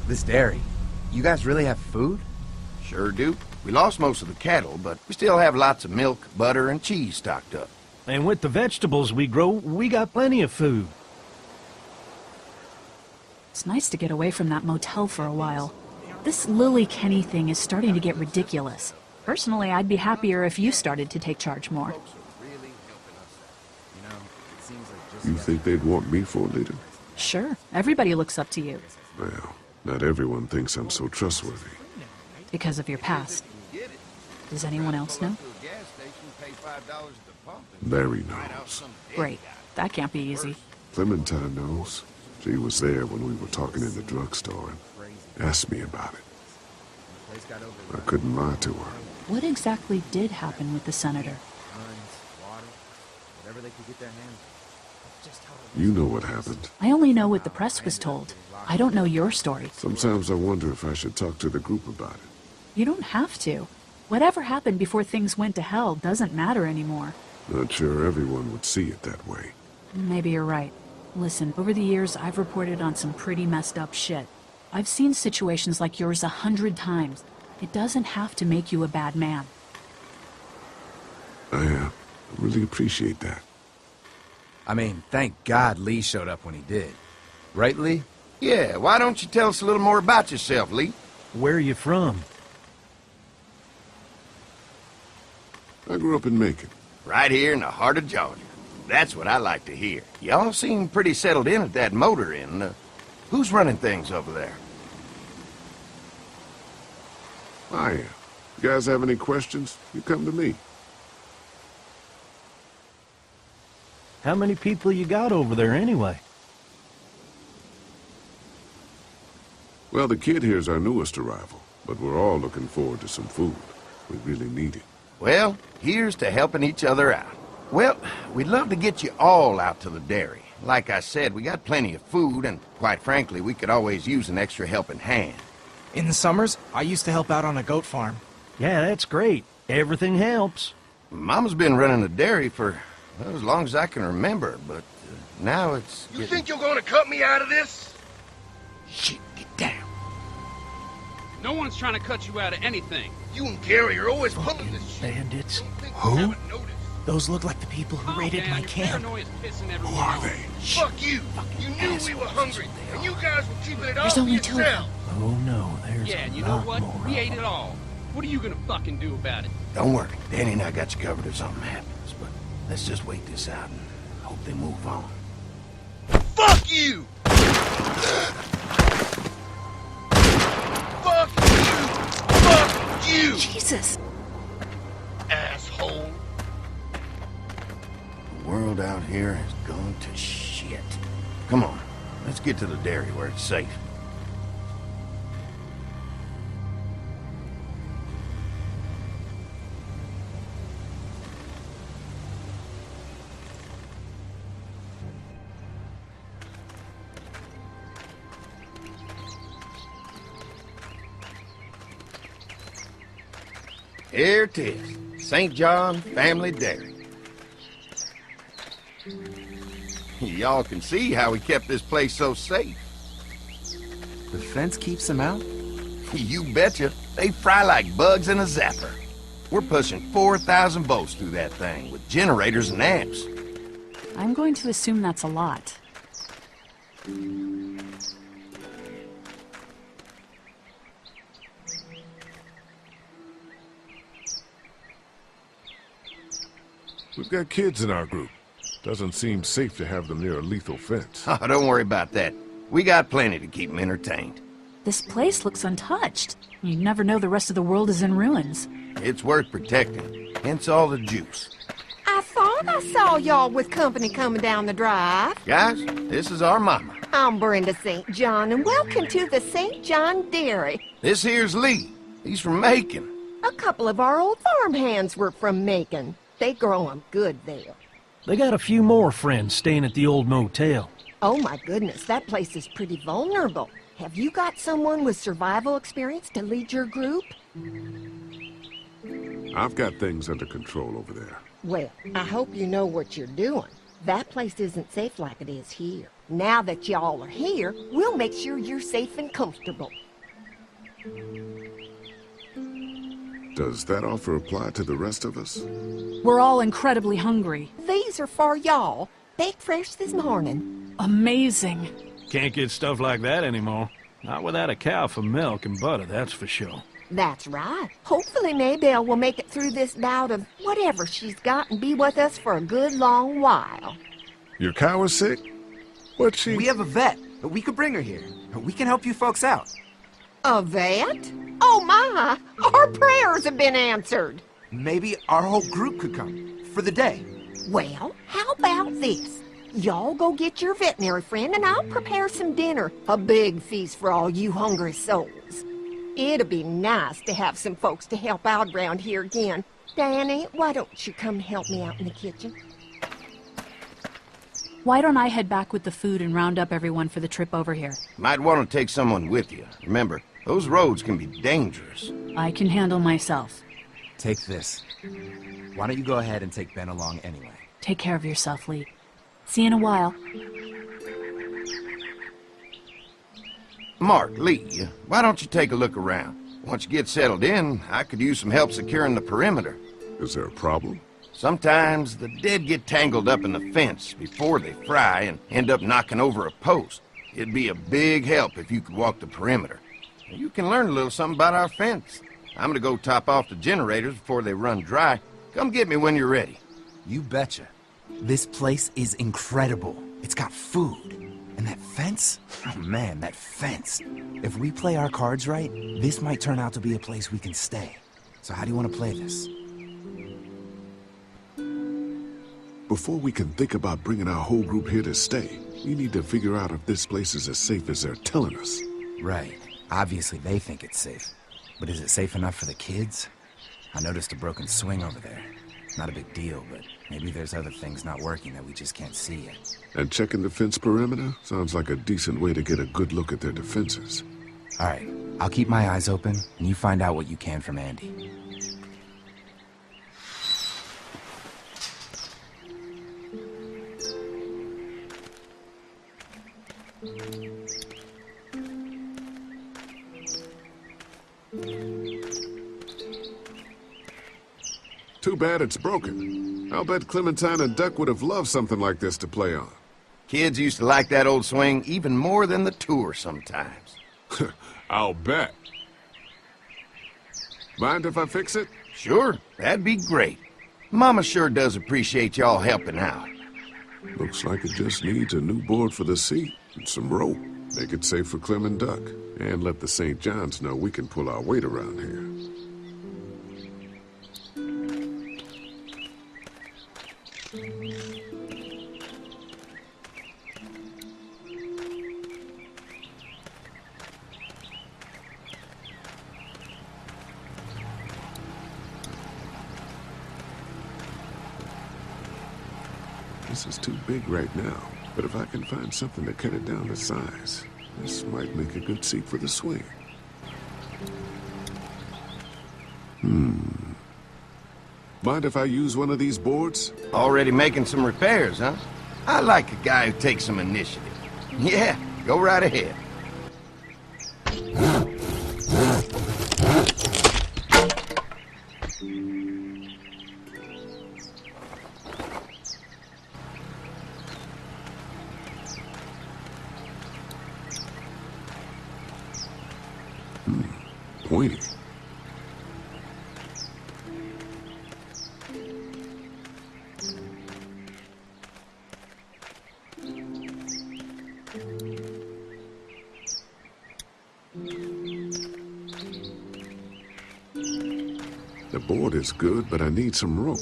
This dairy, you guys really have food? Sure do. We lost most of the cattle, but we still have lots of milk, butter, and cheese stocked up. And with the vegetables we grow, we got plenty of food. It's nice to get away from that motel for a while. This Lily Kenny thing is starting to get ridiculous. Personally, I'd be happier if you started to take charge more. You think they'd want me for a leader? Sure, everybody looks up to you. Well, not everyone thinks I'm so trustworthy. Because of your past. Does anyone else know? Larry knows. Great. That can't be easy. Clementine knows. She was there when we were talking in the drugstore and asked me about it. I couldn't lie to her. What exactly did happen with the senator? You know what happened. I only know what the press was told. I don't know your story. Sometimes I wonder if I should talk to the group about it. You don't have to. Whatever happened before things went to hell doesn't matter anymore. Not sure everyone would see it that way. Maybe you're right. Listen, over the years, I've reported on some pretty messed up shit. I've seen situations like yours 100 times. It doesn't have to make you a bad man. I really appreciate that. I mean, thank God Lee showed up when he did. Right, Lee? Yeah, why don't you tell us a little more about yourself, Lee? Where are you from? I grew up in Macon. Right here in the heart of Georgia. That's what I like to hear. Y'all seem pretty settled in at that motor inn. Who's running things over there? I am. You guys have any questions? You come to me. How many people you got over there anyway? Well, the kid here's our newest arrival, but we're all looking forward to some food. We really need it. Well, here's to helping each other out. Well, we'd love to get you all out to the dairy. Like I said, we got plenty of food, and quite frankly, we could always use an extra helping hand. In the summers, I used to help out on a goat farm. Yeah, that's great. Everything helps. Mama's been running the dairy for well, as long as I can remember, but now it's You think you're gonna cut me out of this? Shit, get down. No one's trying to cut you out of anything. You and Gary are always pulling this shit. Bandits. Who? Those look like the people who raided my camp. Who are they? Fuck you! You knew we were hungry, and you guys were keeping it all There's for only 2 of them. yourself. Oh no, there's Yeah, a and you know lot what? more We of ate it them. all. What are you gonna fucking do about it? Don't worry, Danny and I got you covered if something happens, but let's just wait this out and hope they move on. Fuck you! Fuck you! Fuck you! Jesus! Asshole! The world out here has gone to shit. Come on, let's get to the dairy where it's safe. Here it is, St. John Family Dairy. Y'all can see how we kept this place so safe. The fence keeps them out? You betcha. They fry like bugs in a zapper. We're pushing 4,000 volts through that thing with generators and amps. I'm going to assume that's a lot. We've got kids in our group. Doesn't seem safe to have them near a lethal fence. Oh, don't worry about that. We got plenty to keep them entertained. This place looks untouched. You never know the rest of the world is in ruins. It's worth protecting, hence all the juice. I thought I saw y'all with company coming down the drive. Guys, this is our mama. I'm Brenda St. John, and welcome to the St. John Dairy. This here's Lee. He's from Macon. A couple of our old farmhands were from Macon. They grow 'em good there. They got a few more friends staying at the old motel. Oh my goodness, that place is pretty vulnerable. Have you got someone with survival experience to lead your group? I've got things under control over there. Well, I hope you know what you're doing. That place isn't safe like it is here. Now that y'all are here, we'll make sure you're safe and comfortable. Does that offer apply to the rest of us? We're all incredibly hungry. These are for y'all. Baked fresh this morning. Amazing. Can't get stuff like that anymore. Not without a cow for milk and butter, that's for sure. That's right. Hopefully Maybelle will make it through this bout of whatever she's got and be with us for a good long while. Your cow is sick? What's she... We have a vet. We could bring her here. We can help you folks out. A vet? Oh my! Our prayers have been answered. Maybe our whole group could come. For the day. Well, how about this? Y'all go get your veterinary friend and I'll prepare some dinner. A big feast for all you hungry souls. It'll be nice to have some folks to help out around here again. Danny, why don't you come help me out in the kitchen? Why don't I head back with the food and round up everyone for the trip over here? Might want to take someone with you. Remember, those roads can be dangerous. I can handle myself. Take this. Why don't you go ahead and take Ben along anyway? Take care of yourself, Lee. See you in a while. Mark, Lee, why don't you take a look around? Once you get settled in, I could use some help securing the perimeter. Is there a problem? Sometimes the dead get tangled up in the fence before they fry and end up knocking over a post. It'd be a big help if you could walk the perimeter. You can learn a little something about our fence. I'm gonna go top off the generators before they run dry. Come get me when you're ready. You betcha. This place is incredible. It's got food. And that fence? Oh man, that fence. If we play our cards right, this might turn out to be a place we can stay. So how do you want to play this? Before we can think about bringing our whole group here to stay, we need to figure out if this place is as safe as they're telling us. Right. Obviously they think it's safe. But is it safe enough for the kids? I noticed a broken swing over there. Not a big deal, but maybe there's other things not working that we just can't see yet. And checking the fence perimeter sounds like a decent way to get a good look at their defenses. All right, I'll keep my eyes open, and you find out what you can from Andy. Too bad it's broken. I'll bet Clementine and Duck would have loved something like this to play on. Kids used to like that old swing even more than the tour sometimes. I'll bet. Mind if I fix it? Sure, that'd be great. Mama sure does appreciate y'all helping out. Looks like it just needs a new board for the seat and some rope. Make it safe for Clem and Duck. And let the St. John's know we can pull our weight around here. This is too big right now, but if I can find something to cut it down to size, this might make a good seat for the swing. Mind if I use one of these boards? Already making some repairs, huh? I like a guy who takes some initiative. Yeah, go right ahead. Pointy. The board is good, but I need some rope.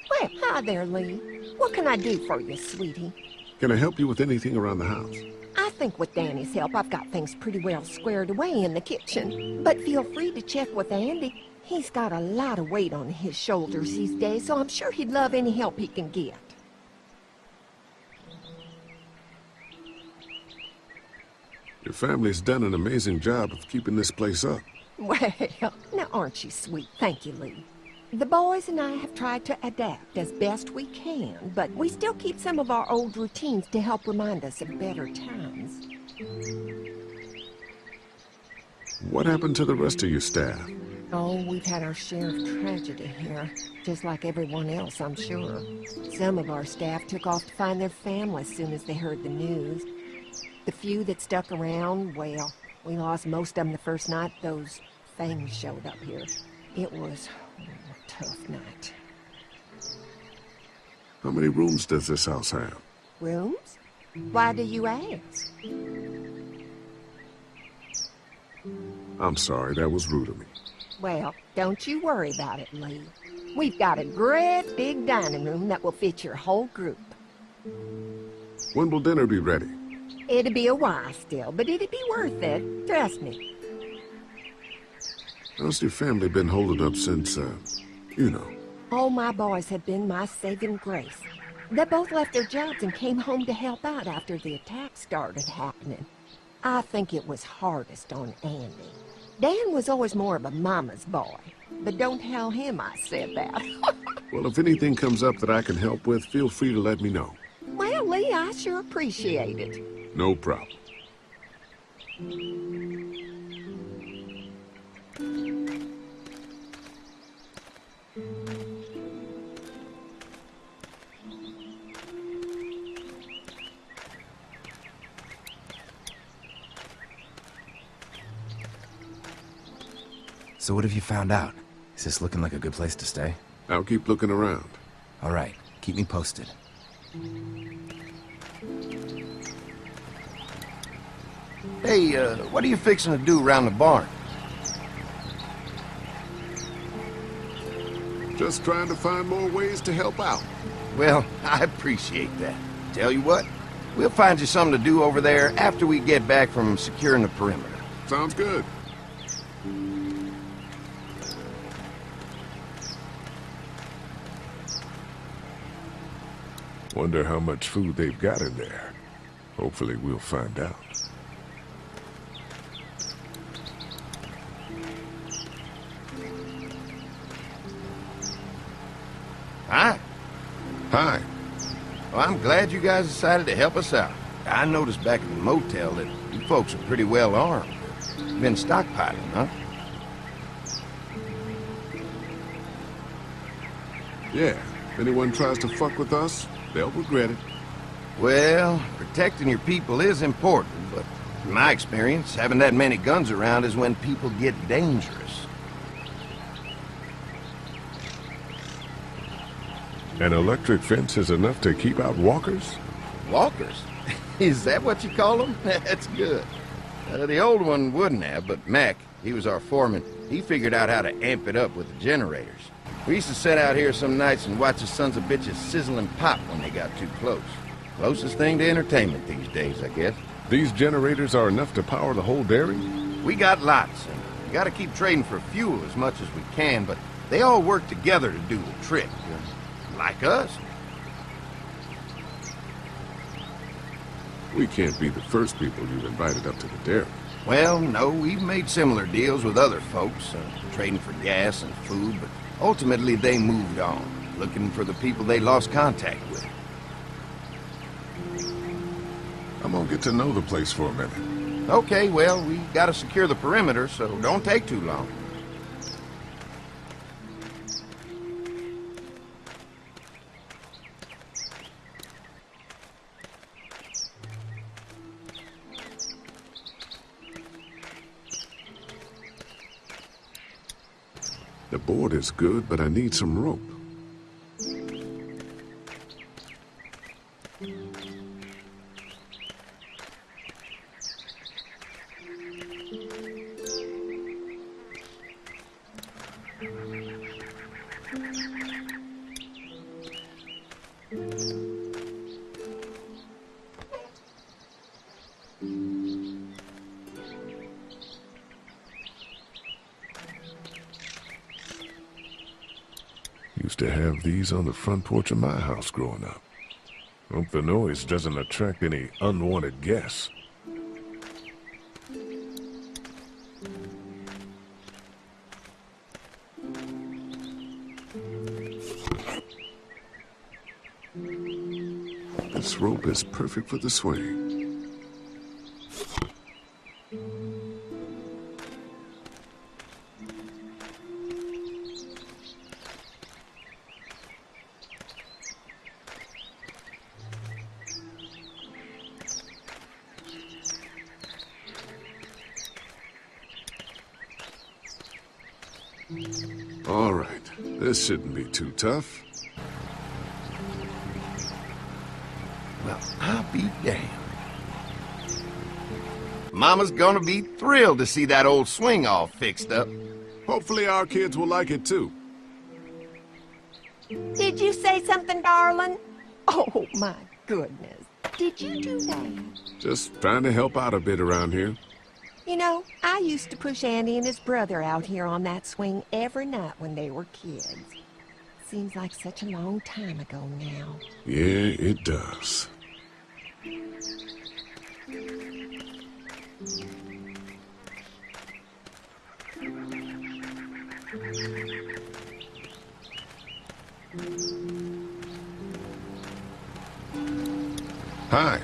Well, hi there, Lee. What can I do for you, sweetie? Can I help you with anything around the house? I think with Danny's help, I've got things pretty well squared away in the kitchen. But feel free to check with Andy. He's got a lot of weight on his shoulders these days, so I'm sure he'd love any help he can get. Your family's done an amazing job of keeping this place up. Well, now aren't you sweet? Thank you, Lee. The boys and I have tried to adapt as best we can, but we still keep some of our old routines to help remind us of better times. What happened to the rest of your staff? Oh, we've had our share of tragedy here, just like everyone else, I'm sure. Some of our staff took off to find their families as soon as they heard the news. The few that stuck around, well, we lost most of them the first night those things showed up here. It was a tough night. How many rooms does this house have? Rooms? Why do you ask? I'm sorry, that was rude of me. Well, don't you worry about it, Lee. We've got a great big dining room that will fit your whole group. When will dinner be ready? It'll be a while still, but it'll be worth it. Trust me. How's your family been holding up since, you know? All my boys have been my saving grace. They both left their jobs and came home to help out after the attack started happening. I think it was hardest on Andy. Dan was always more of a mama's boy, but don't tell him I said that. Well, if anything comes up that I can help with, feel free to let me know. Well, Lee, I sure appreciate it. No problem. So what have you found out? Is this looking like a good place to stay? I'll keep looking around. All right, keep me posted. Hey, what are you fixing to do around the barn? Just trying to find more ways to help out. Well, I appreciate that. Tell you what, we'll find you something to do over there after we get back from securing the perimeter. Sounds good. Wonder how much food they've got in there. Hopefully we'll find out. Hi. Hi. Well, I'm glad you guys decided to help us out. I noticed back at the motel that you folks are pretty well armed. You've been stockpiling, huh? Yeah, if anyone tries to fuck with us, they'll regret it. Well, protecting your people is important, but in my experience, having that many guns around is when people get dangerous. An electric fence is enough to keep out walkers? Walkers? Is that what you call them? That's good. The old one wouldn't have, but Mac, he was our foreman, he figured out how to amp it up with the generators. We used to sit out here some nights and watch the sons of bitches sizzle and pop when they got too close. Closest thing to entertainment these days, I guess. These generators are enough to power the whole dairy? We got lots, and we gotta keep trading for fuel as much as we can, but they all work together to do the trick. Like us. We can't be the first people you've invited up to the dairy. Well, no, we've made similar deals with other folks, trading for gas and food, but ultimately they moved on, looking for the people they lost contact with. I'm gonna get to know the place for a minute. Okay, well, we gotta secure the perimeter, so don't take too long. The board is good, but I need some rope. Used to have these on the front porch of my house growing up. Hope the noise doesn't attract any unwanted guests. This rope is perfect for the swing. All right, this shouldn't be too tough. Well, I'll be damned. Mama's gonna be thrilled to see that old swing all fixed up. Hopefully our kids will like it too. Did you say something, darling? Oh, my goodness. Did you do that? Just trying to help out a bit around here. You know, I used to push Andy and his brother out here on that swing every night when they were kids. Seems like such a long time ago now. Yeah, it does. Hi.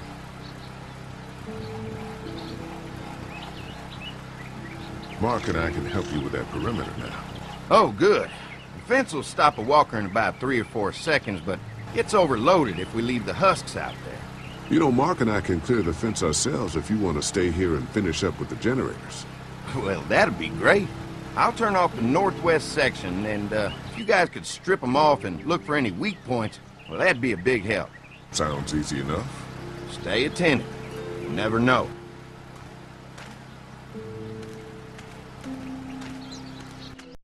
Mark and I can help you with that perimeter now. Oh, good. The fence will stop a walker in about 3 or 4 seconds, but it's overloaded if we leave the husks out there. You know, Mark and I can clear the fence ourselves if you want to stay here and finish up with the generators. Well, that'd be great. I'll turn off the northwest section, and if you guys could strip them off and look for any weak points, well, that'd be a big help. Sounds easy enough. Stay attentive. You never know.